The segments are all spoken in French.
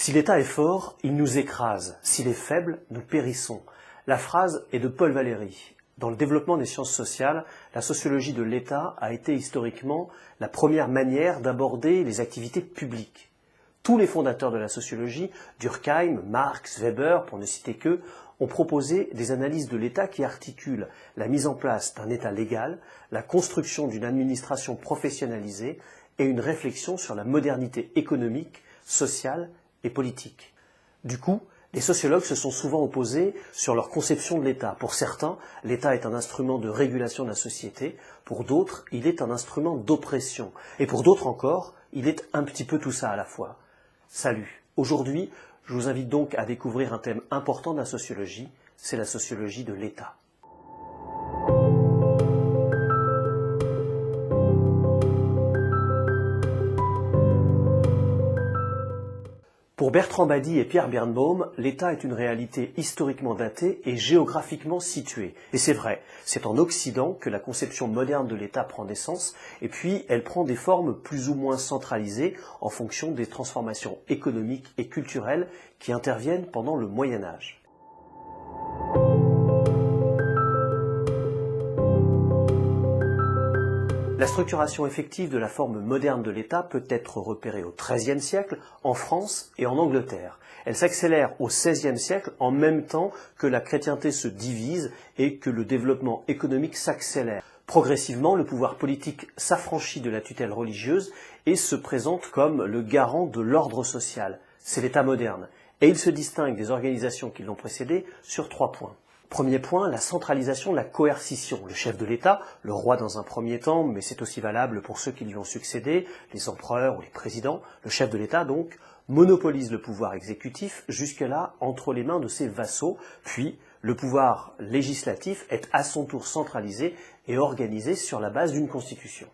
Si l'État est fort, il nous écrase. S'il est faible, nous périssons. La phrase est de Paul Valéry. Dans le développement des sciences sociales, la sociologie de l'État a été historiquement la première manière d'aborder les activités publiques. Tous les fondateurs de la sociologie, Durkheim, Marx, Weber, pour ne citer qu'eux, ont proposé des analyses de l'État qui articulent la mise en place d'un État légal, la construction d'une administration professionnalisée et une réflexion sur la modernité économique, sociale et politique. Du coup, les sociologues se sont souvent opposés sur leur conception de l'État. Pour certains, l'État est un instrument de régulation de la société. Pour d'autres, il est un instrument d'oppression. Et pour d'autres encore, il est un petit peu tout ça à la fois. Salut. Aujourd'hui, je vous invite donc à découvrir un thème important de la sociologie, c'est la sociologie de l'État. Pour Bertrand Badi et Pierre Birnbaum, l'État est une réalité historiquement datée et géographiquement située. Et c'est vrai, c'est en Occident que la conception moderne de l'État prend naissance, et puis elle prend des formes plus ou moins centralisées en fonction des transformations économiques et culturelles qui interviennent pendant le Moyen Âge. La structuration effective de la forme moderne de l'État peut être repérée au XIIIe siècle, en France et en Angleterre. Elle s'accélère au XVIe siècle en même temps que la chrétienté se divise et que le développement économique s'accélère. Progressivement, le pouvoir politique s'affranchit de la tutelle religieuse et se présente comme le garant de l'ordre social. C'est l'État moderne. Et il se distingue des organisations qui l'ont précédé sur 3 points. Premier point, la centralisation de la coercition. Le chef de l'État, le roi dans un premier temps, mais c'est aussi valable pour ceux qui lui ont succédé, les empereurs ou les présidents, le chef de l'État donc, monopolise le pouvoir exécutif jusque-là entre les mains de ses vassaux, puis le pouvoir législatif est à son tour centralisé et organisé sur la base d'une constitution.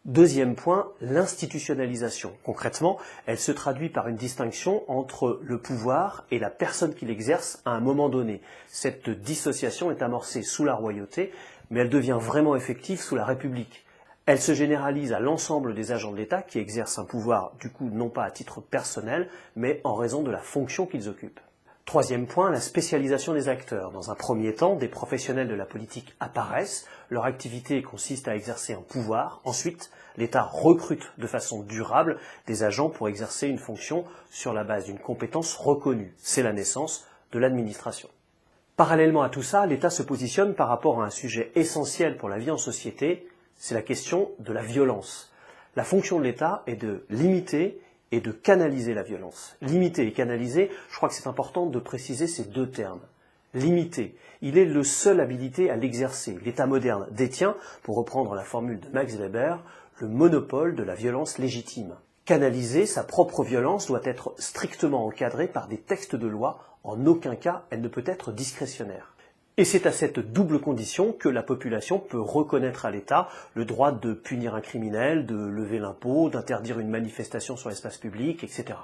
Deuxième point, l'institutionnalisation. Concrètement, elle se traduit par une distinction entre le pouvoir et la personne qui l'exerce à un moment donné. Cette dissociation est amorcée sous la royauté, mais elle devient vraiment effective sous la République. Elle se généralise à l'ensemble des agents de l'État qui exercent un pouvoir, du coup, non pas à titre personnel, mais en raison de la fonction qu'ils occupent. Troisième point, la spécialisation des acteurs. Dans un premier temps, des professionnels de la politique apparaissent, leur activité consiste à exercer un pouvoir. Ensuite, l'État recrute de façon durable des agents pour exercer une fonction sur la base d'une compétence reconnue. C'est la naissance de l'administration. Parallèlement à tout ça, l'État se positionne par rapport à un sujet essentiel pour la vie en société, c'est la question de la violence. La fonction de l'État est de limiter et de canaliser la violence. Limiter et canaliser, je crois que c'est important de préciser ces 2 termes. Limiter, il est le seul habilité à l'exercer. L'État moderne détient, pour reprendre la formule de Max Weber, le monopole de la violence légitime. Canaliser, sa propre violence doit être strictement encadrée par des textes de loi. En aucun cas, elle ne peut être discrétionnaire. Et c'est à cette double condition que la population peut reconnaître à l'État le droit de punir un criminel, de lever l'impôt, d'interdire une manifestation sur l'espace public, etc.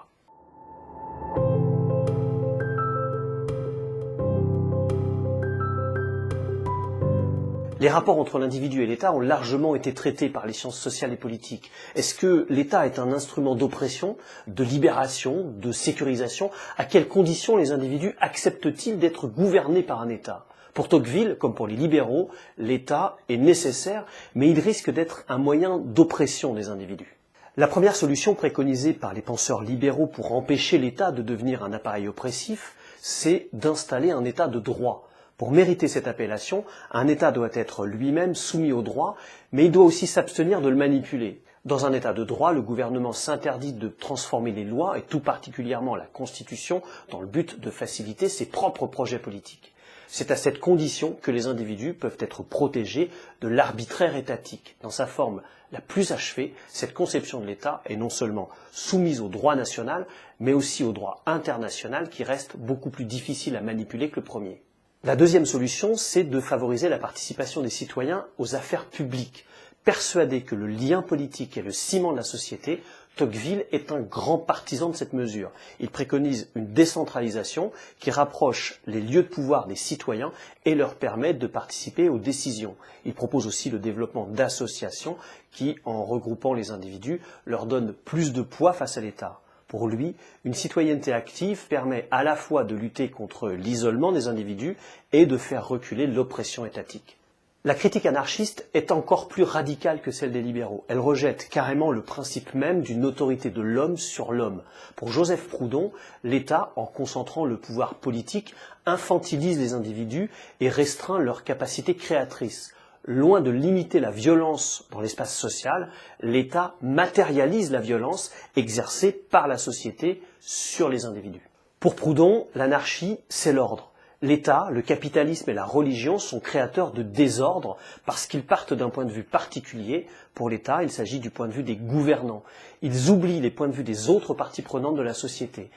Les rapports entre l'individu et l'État ont largement été traités par les sciences sociales et politiques. Est-ce que l'État est un instrument d'oppression, de libération, de sécurisation? À quelles conditions les individus acceptent-ils d'être gouvernés par un État? Pour Tocqueville, comme pour les libéraux, l'État est nécessaire, mais il risque d'être un moyen d'oppression des individus. La première solution préconisée par les penseurs libéraux pour empêcher l'État de devenir un appareil oppressif, c'est d'installer un État de droit. Pour mériter cette appellation, un État doit être lui-même soumis au droit, mais il doit aussi s'abstenir de le manipuler. Dans un État de droit, le gouvernement s'interdit de transformer les lois, et tout particulièrement la Constitution, dans le but de faciliter ses propres projets politiques. C'est à cette condition que les individus peuvent être protégés de l'arbitraire étatique. Dans sa forme la plus achevée, cette conception de l'État est non seulement soumise au droit national, mais aussi au droit international qui reste beaucoup plus difficile à manipuler que le premier. La deuxième solution, c'est de favoriser la participation des citoyens aux affaires publiques. Persuadé que le lien politique est le ciment de la société, Tocqueville est un grand partisan de cette mesure. Il préconise une décentralisation qui rapproche les lieux de pouvoir des citoyens et leur permet de participer aux décisions. Il propose aussi le développement d'associations qui, en regroupant les individus, leur donnent plus de poids face à l'État. Pour lui, une citoyenneté active permet à la fois de lutter contre l'isolement des individus et de faire reculer l'oppression étatique. La critique anarchiste est encore plus radicale que celle des libéraux. Elle rejette carrément le principe même d'une autorité de l'homme sur l'homme. Pour Joseph Proudhon, l'État, en concentrant le pouvoir politique, infantilise les individus et restreint leur capacité créatrice. Loin de limiter la violence dans l'espace social, l'État matérialise la violence exercée par la société sur les individus. Pour Proudhon, l'anarchie, c'est l'ordre. L'État, le capitalisme et la religion sont créateurs de désordre parce qu'ils partent d'un point de vue particulier. Pour l'État, il s'agit du point de vue des gouvernants. Ils oublient les points de vue des autres parties prenantes de la société.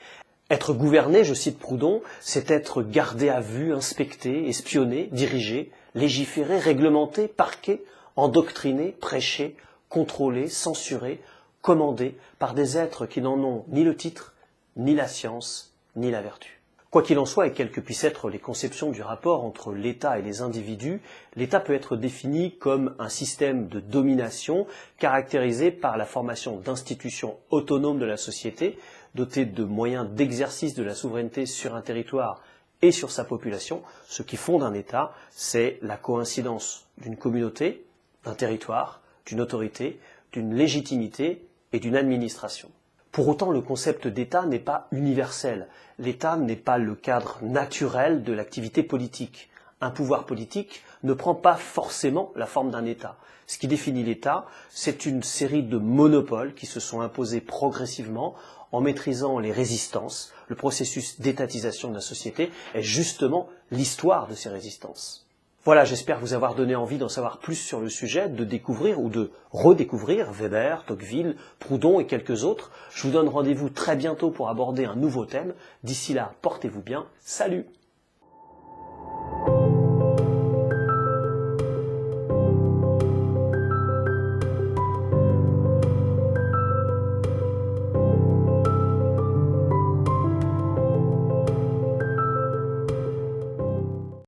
Être gouverné, je cite Proudhon, c'est être gardé à vue, inspecté, espionné, dirigé, légiféré, réglementé, parqué, endoctriné, prêché, contrôlé, censuré, commandé par des êtres qui n'en ont ni le titre, ni la science, ni la vertu. Quoi qu'il en soit, et quelles que puissent être les conceptions du rapport entre l'État et les individus, l'État peut être défini comme un système de domination caractérisé par la formation d'institutions autonomes de la société, dotées de moyens d'exercice de la souveraineté sur un territoire et sur sa population. Ce qui fonde un État, c'est la coïncidence d'une communauté, d'un territoire, d'une autorité, d'une légitimité et d'une administration. Pour autant, le concept d'État n'est pas universel. L'État n'est pas le cadre naturel de l'activité politique. Un pouvoir politique ne prend pas forcément la forme d'un État. Ce qui définit l'État, c'est une série de monopoles qui se sont imposés progressivement en maîtrisant les résistances. Le processus d'étatisation de la société est justement l'histoire de ces résistances. Voilà, j'espère vous avoir donné envie d'en savoir plus sur le sujet, de découvrir ou de redécouvrir Weber, Tocqueville, Proudhon et quelques autres. Je vous donne rendez-vous très bientôt pour aborder un nouveau thème. D'ici là, portez-vous bien. Salut!